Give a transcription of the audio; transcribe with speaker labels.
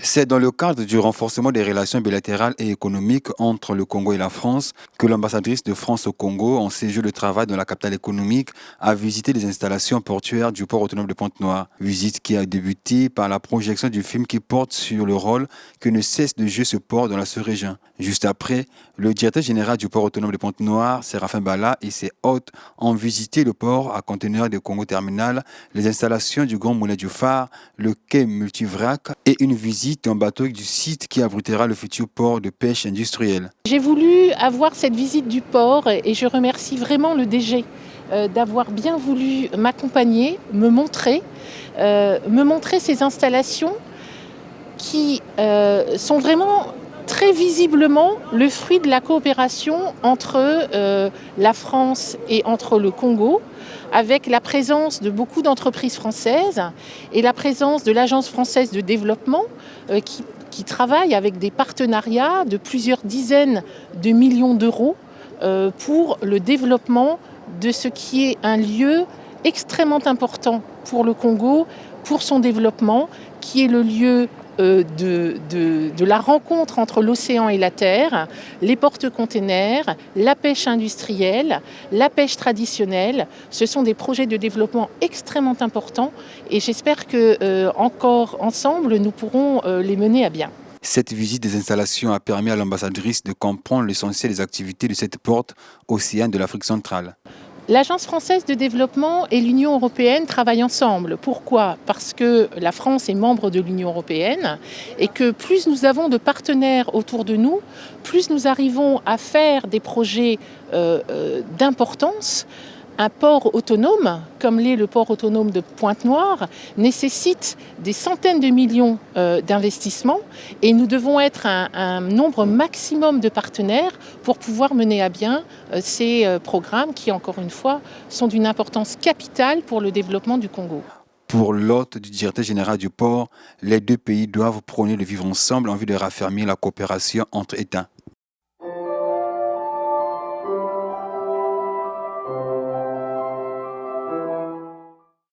Speaker 1: C'est dans le cadre du renforcement des relations bilatérales et économiques entre le Congo et la France que l'ambassadrice de France au Congo, en séjour de travail dans la capitale économique, a visité les installations portuaires du port autonome de Pointe-Noire. Visite qui a débuté par la projection du film qui porte sur le rôle que ne cesse de jouer ce port dans la sous-région. Juste après, le directeur général du port autonome de Pointe-Noire, Séraphin Bala, et ses hôtes ont visité le port à conteneurs de Congo Terminal, les installations du Grand Moulin du Phare, le quai multivrac et une visite en bateau du site qui abritera le futur port de pêche industrielle.
Speaker 2: J'ai voulu avoir cette visite du port et je remercie vraiment le DG d'avoir bien voulu m'accompagner, me montrer ces installations qui sont vraiment très visiblement le fruit de la coopération entre la France et entre le Congo, avec la présence de beaucoup d'entreprises françaises et la présence de l'Agence française de développement qui travaille avec des partenariats de plusieurs dizaines de millions d'euros pour le développement de ce qui est un lieu extrêmement important pour le Congo, pour son développement, qui est le lieu de la rencontre entre l'océan et la terre, les porte-containers, la pêche industrielle, la pêche traditionnelle. Ce sont des projets de développement extrêmement importants et j'espère que encore ensemble, nous pourrons les mener à bien.
Speaker 1: Cette visite des installations a permis à l'ambassadrice de comprendre l'essentiel des activités de cette porte océane de l'Afrique centrale.
Speaker 2: L'Agence française de développement et l'Union européenne travaillent ensemble. Pourquoi ? Parce que la France est membre de l'Union européenne et que plus nous avons de partenaires autour de nous, plus nous arrivons à faire des projets d'importance. Un port autonome, comme l'est le port autonome de Pointe-Noire, nécessite des centaines de millions d'investissements et nous devons être un nombre maximum de partenaires pour pouvoir mener à bien ces programmes qui, encore une fois, sont d'une importance capitale pour le développement du Congo.
Speaker 1: Pour l'hôte du directeur général du port, les deux pays doivent prôner le vivre ensemble en vue de raffermir la coopération entre États.